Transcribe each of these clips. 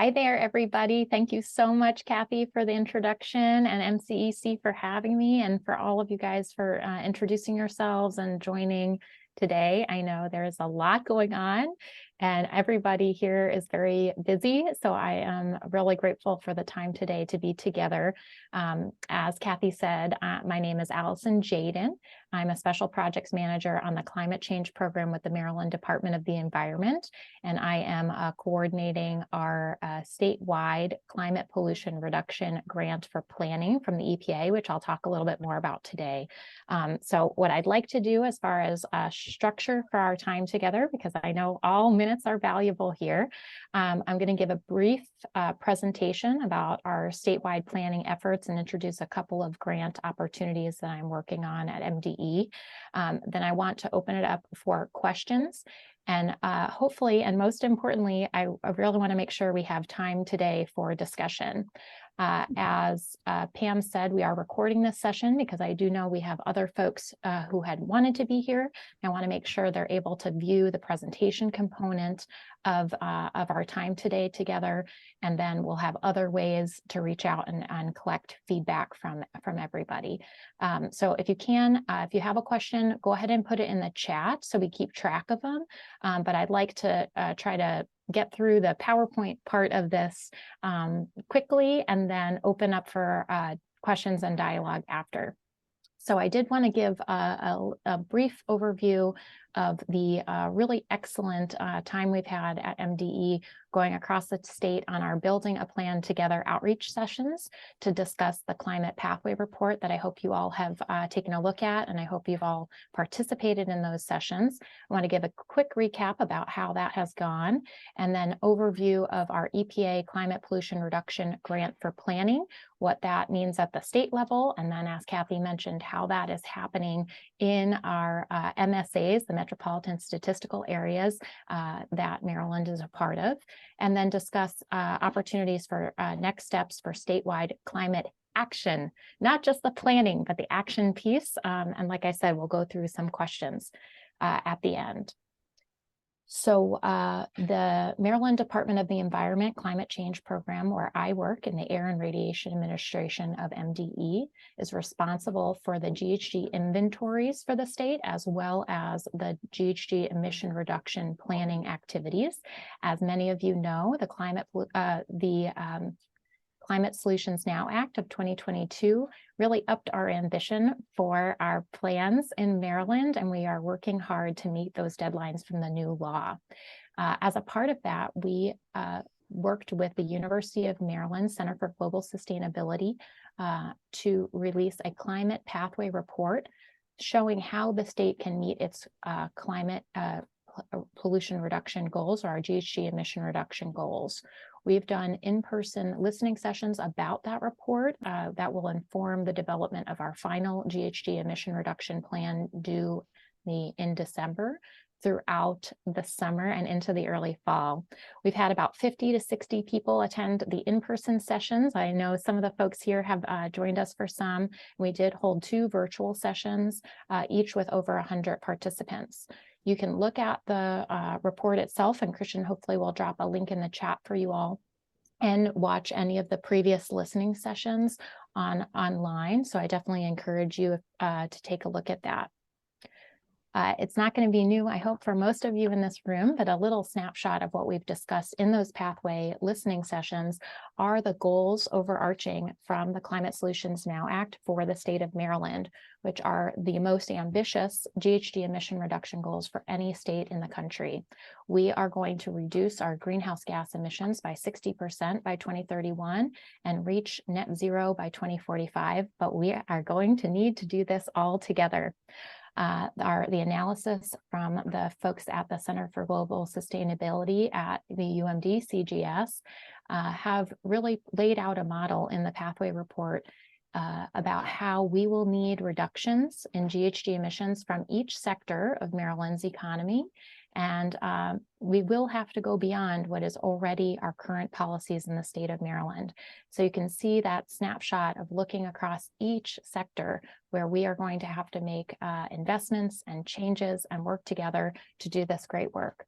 Hi there, everybody. Thank you so much, Kathy, for the introduction, and MCEC for having me, and for all of you guys for introducing yourselves and joining today. I know there's a lot going on, and everybody here is very busy, so I am really grateful for the time today to be together. As Kathy said, my name is Allison Jaden. I'm a Special Projects Manager on the Climate Change Program with the Maryland Department of the Environment, and I am coordinating our statewide climate pollution reduction grant for planning from the EPA, which I'll talk a little bit more about today. So what I'd like to do as far as structure for our time together, because I know all minutes are valuable here, I'm going to give a brief presentation about our statewide planning efforts and introduce a couple of grant opportunities that I'm working on at MDE. Then I want to open it up for questions. And hopefully, and most importantly, I really want to make sure we have time today for discussion. As Pam said, we are recording this session because I do know we have other folks who had wanted to be here. I want to make sure they're able to view the presentation component of our time today together, and then we'll have other ways to reach out and collect feedback from everybody. So if you can, if you have a question, go ahead and put it in the chat so we keep track of them. But I'd like to try to get through the PowerPoint part of this quickly and then open up for questions and dialogue after. So I did want to give a brief overview of the really excellent time we've had at MDE going across the state on our Building a Plan Together outreach sessions to discuss the climate pathway report that I hope you all have taken a look at, and I hope you've all participated in those sessions. I want to give a quick recap about how that has gone, and then overview of our EPA Climate Pollution Reduction Grant for Planning, what that means at the state level, and then, as Kathy mentioned, how that is happening in our MSAs, the Metropolitan Statistical Areas that Maryland is a part of, and then discuss opportunities for next steps for statewide climate action, not just the planning, but the action piece. And like I said, we'll go through some questions at the end. So the Maryland Department of the Environment Climate Change Program, where I work in the Air and Radiation Administration of MDE, is responsible for the GHG inventories for the state, as well as the GHG emission reduction planning activities. As many of you know, the Climate Solutions Now Act of 2022 really upped our ambition for our plans in Maryland, and we are working hard to meet those deadlines from the new law. As a part of that, we worked with the University of Maryland Center for Global Sustainability to release a climate pathway report showing how the state can meet its climate pollution reduction goals, or our GHG emission reduction goals. We've done in-person listening sessions about that report that will inform the development of our final GHG emission reduction plan due in December throughout the summer and into the early fall. We've had about 50 to 60 people attend the in-person sessions. I know some of the folks here have joined us for some. We did hold 2 virtual sessions, each with over 100 participants. You can look at the report itself, and Christian hopefully will drop a link in the chat for you all, and watch any of the previous listening sessions online. So I definitely encourage you to take a look at that. It's not going to be new, I hope, for most of you in this room, but a little snapshot of what we've discussed in those pathway listening sessions are the goals overarching from the Climate Solutions Now Act for the state of Maryland, which are the most ambitious GHG emission reduction goals for any state in the country. We are going to reduce our greenhouse gas emissions by 60% by 2031 and reach net zero by 2045, but we are going to need to do this all together. The analysis from the folks at the Center for Global Sustainability at the UMD CGS have really laid out a model in the pathway report about how we will need reductions in GHG emissions from each sector of Maryland's economy. And we will have to go beyond what is already our current policies in the state of Maryland. So you can see that snapshot of looking across each sector where we are going to have to make investments and changes and work together to do this great work.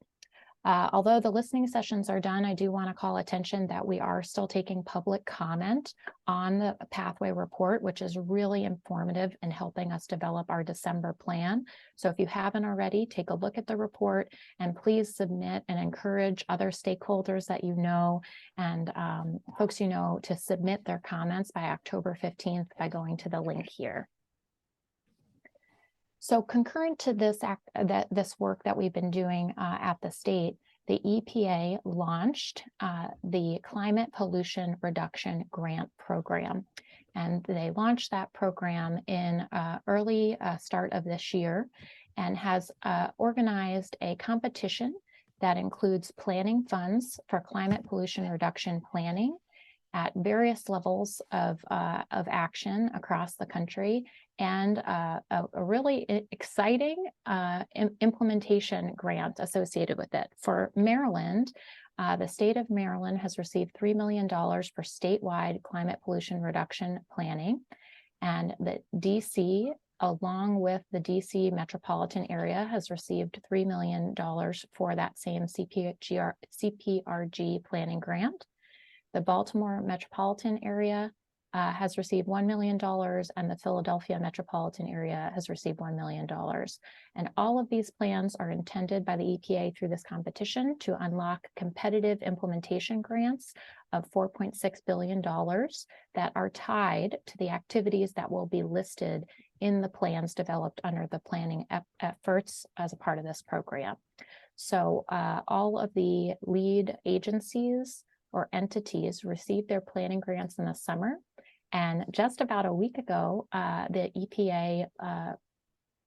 Although the listening sessions are done, I do want to call attention that we are still taking public comment on the pathway report, which is really informative in helping us develop our December plan. So if you haven't already, take a look at the report and please submit and encourage other stakeholders that you know and folks you know to submit their comments by October 15th by going to the link here. So concurrent to this this work that we've been doing at the state, the EPA launched the Climate Pollution Reduction Grant Program. And they launched that program in early start of this year and has organized a competition that includes planning funds for climate pollution reduction planning at various levels of action across the country, and a really exciting implementation grant associated with it. For Maryland, the state of Maryland has received $3 million for statewide climate pollution reduction planning, and the DC, along with the DC metropolitan area, has received $3 million for that same CPRG planning grant. The Baltimore metropolitan area has received $1 million, and the Philadelphia metropolitan area has received $1 million. And all of these plans are intended by the EPA through this competition to unlock competitive implementation grants of $4.6 billion that are tied to the activities that will be listed in the plans developed under the planning efforts as a part of this program. So all of the lead agencies or entities received their planning grants in the summer. And just about a week ago, the EPA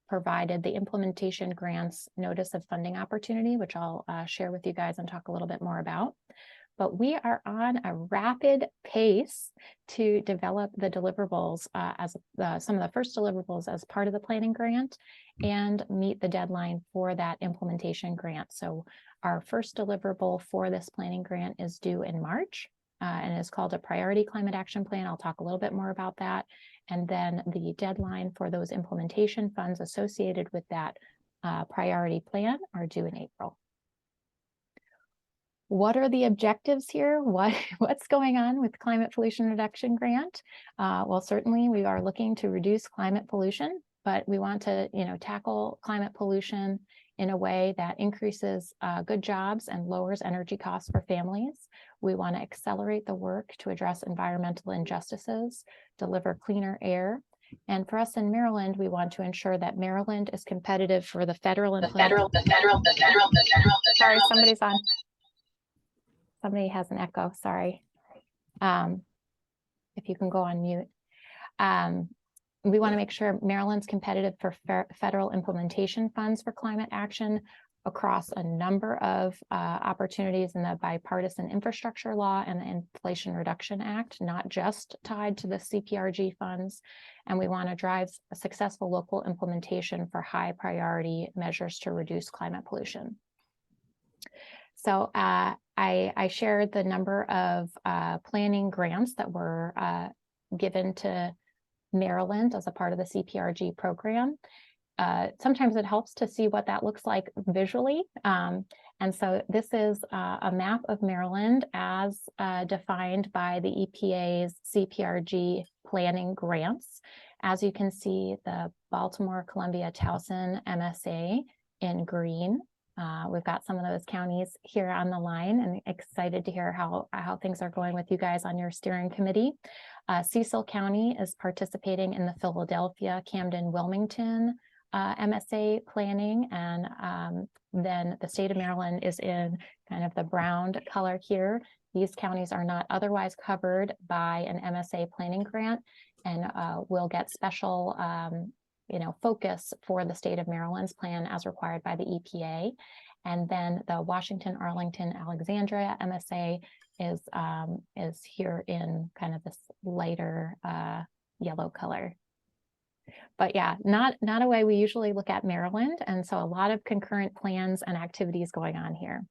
provided the implementation grants notice of funding opportunity, which I'll share with you guys and talk a little bit more about. But we are on a rapid pace to develop the deliverables as some of the first deliverables as part of the planning grant and meet the deadline for that implementation grant. So our first deliverable for this planning grant is due in March, and it's called a Priority Climate Action Plan. I'll talk a little bit more about that. And then the deadline for those implementation funds associated with that priority plan are due in April. What are the objectives here? What's going on with Climate Pollution Reduction Grant? Well, certainly we are looking to reduce climate pollution, but we want to, tackle climate pollution in a way that increases good jobs and lowers energy costs for families. We want to accelerate the work to address environmental injustices, deliver cleaner air. And for us in Maryland, we want to ensure that Maryland is competitive for the federal and Sorry, somebody's on. Somebody has an echo, sorry. If you can go on mute. We want to make sure Maryland's competitive for federal implementation funds for climate action across a number of opportunities in the Bipartisan Infrastructure Law and the Inflation Reduction Act, not just tied to the CPRG funds. And we want to drive a successful local implementation for high priority measures to reduce climate pollution. So I shared the number of planning grants that were given to Maryland as a part of the CPRG program. Sometimes it helps to see what that looks like visually. And so this is a map of Maryland as defined by the EPA's CPRG planning grants. As you can see, the Baltimore, Columbia, Towson MSA in green. We've got some of those counties here on the line, and excited to hear how things are going with you guys on your steering committee. Cecil County is participating in the Philadelphia, Camden, Wilmington MSA planning, and then the state of Maryland is in kind of the brown color here. These counties are not otherwise covered by an MSA planning grant and will get special focus for the state of Maryland's plan as required by the EPA. And then the Washington, Arlington, Alexandria MSA is here in kind of this lighter yellow color. But yeah, not a way we usually look at Maryland. And so a lot of concurrent plans and activities going on here.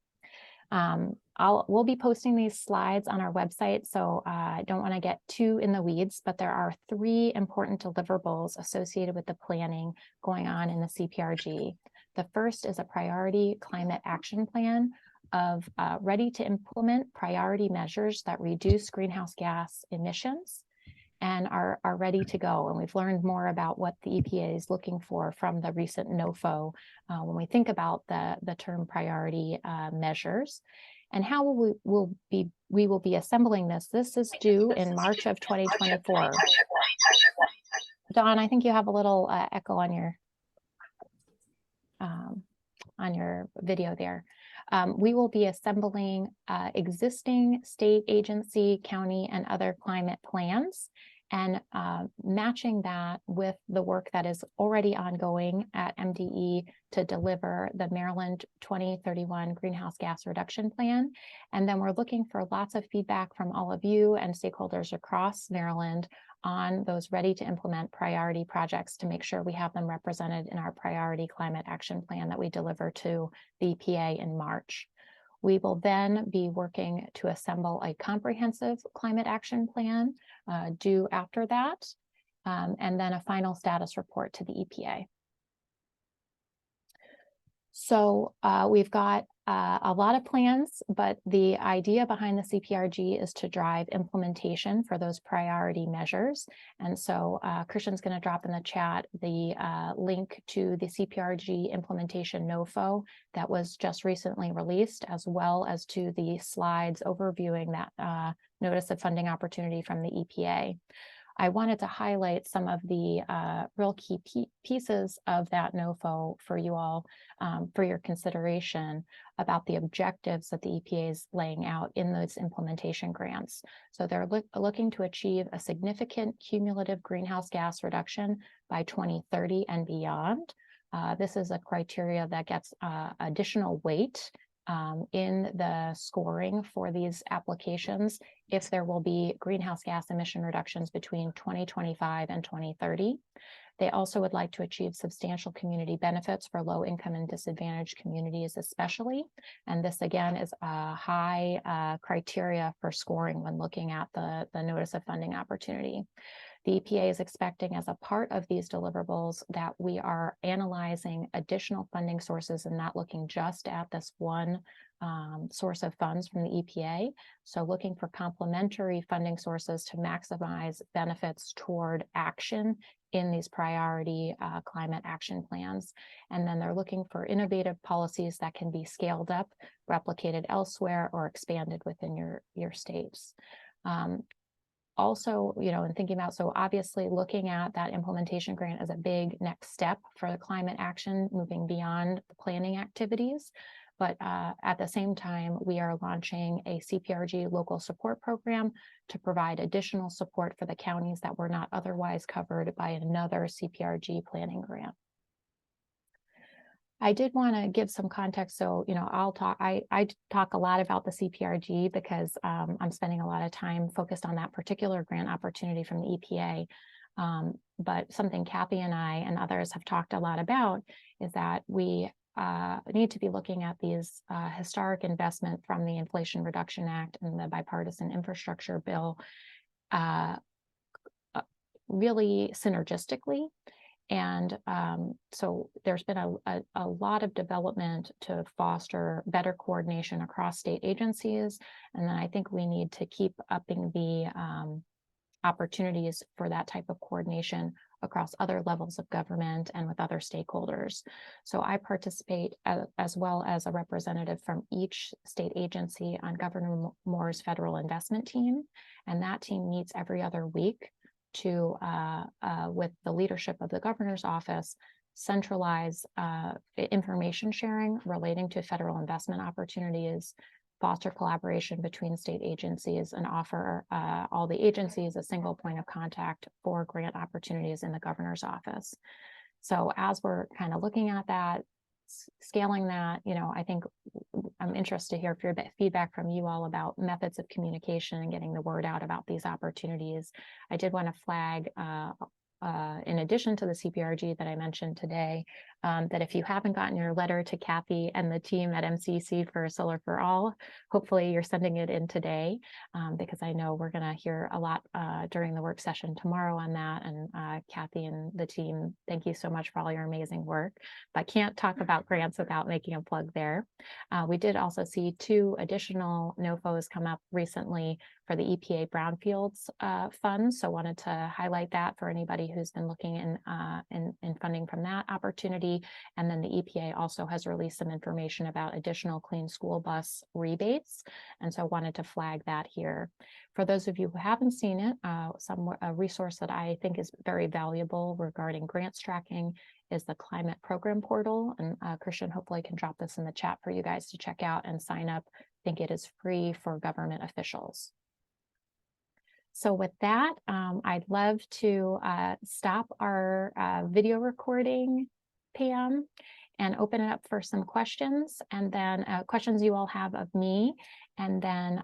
We'll be posting these slides on our website, so I don't want to get too in the weeds, but there are 3 important deliverables associated with the planning going on in the CPRG. The first is a priority climate action plan. of ready to implement priority measures that reduce greenhouse gas emissions and are ready to go. And we've learned more about what the EPA is looking for from the recent NOFO when we think about the term priority measures. And how we will be assembling this. This is due in March of 2024. Dawn, I think you have a little echo on your video there. We will be assembling existing state agency, county, and other climate plans and matching that with the work that is already ongoing at MDE to deliver the Maryland 2031 Greenhouse Gas Reduction Plan. And then we're looking for lots of feedback from all of you and stakeholders across Maryland on those ready to implement priority projects to make sure we have them represented in our priority climate action plan that we deliver to the EPA in March. We will then be working to assemble a comprehensive climate action plan due after that, and then a final status report to the EPA. So we've got a lot of plans, but the idea behind the CPRG is to drive implementation for those priority measures. And so Christian's going to drop in the chat the link to the CPRG implementation NOFO that was just recently released, as well as to the slides overviewing that notice of funding opportunity from the EPA. I wanted to highlight some of the real key pieces of that NOFO for you all for your consideration about the objectives that the EPA is laying out in those implementation grants. So they're looking to achieve a significant cumulative greenhouse gas reduction by 2030 and beyond. This is a criteria that gets additional weight in the scoring for these applications if there will be greenhouse gas emission reductions between 2025 and 2030. They also would like to achieve substantial community benefits for low income and disadvantaged communities especially. And this again is a high criteria for scoring when looking at the notice of funding opportunity. The EPA is expecting as a part of these deliverables that we are analyzing additional funding sources and not looking just at this one source of funds from the EPA. So looking for complementary funding sources to maximize benefits toward action in these priority climate action plans. And then they're looking for innovative policies that can be scaled up, replicated elsewhere, or expanded within your states. Also, in thinking about, so obviously looking at that implementation grant as a big next step for the climate action, moving beyond the planning activities. But at the same time, we are launching a CPRG local support program to provide additional support for the counties that were not otherwise covered by another CPRG planning grant. I did want to give some context. So, I talk a lot about the CPRG because I'm spending a lot of time focused on that particular grant opportunity from the EPA. But something Kathy and I and others have talked a lot about is that we need to be looking at these historic investment from the Inflation Reduction Act and the bipartisan infrastructure bill really synergistically. And so there's been a lot of development to foster better coordination across state agencies. And then I think we need to keep upping the opportunities for that type of coordination across other levels of government and with other stakeholders. So I participate as well as a representative from each state agency on Governor Moore's federal investment team. And that team meets every other week to, with the leadership of the governor's office, centralize information sharing relating to federal investment opportunities, foster collaboration between state agencies, and offer all the agencies a single point of contact for grant opportunities in the governor's office. So as we're kind of looking at that, scaling that, I think I'm interested to hear feedback from you all about methods of communication and getting the word out about these opportunities. I did want to flag, in addition to the CPRG that I mentioned today, that if you haven't gotten your letter to Kathy and the team at MCEC for Solar for All, hopefully you're sending it in today, because I know we're going to hear a lot during the work session tomorrow on that. And Kathy and the team, thank you so much for all your amazing work. But can't talk about grants without making a plug there. We did also see 2 additional NOFOs come up recently for the EPA Brownfields funds. So wanted to highlight that for anybody who's been looking in funding from that opportunity. And then the EPA also has released some information about additional clean school bus rebates. And so wanted to flag that here. For those of you who haven't seen it, a resource that I think is very valuable regarding grants tracking is the climate program portal. And Christian hopefully can drop this in the chat for you guys to check out and sign up. I think it is free for government officials. So with that, I'd love to stop our video recording, Pam, and open it up for some questions, and then questions you all have of me, and then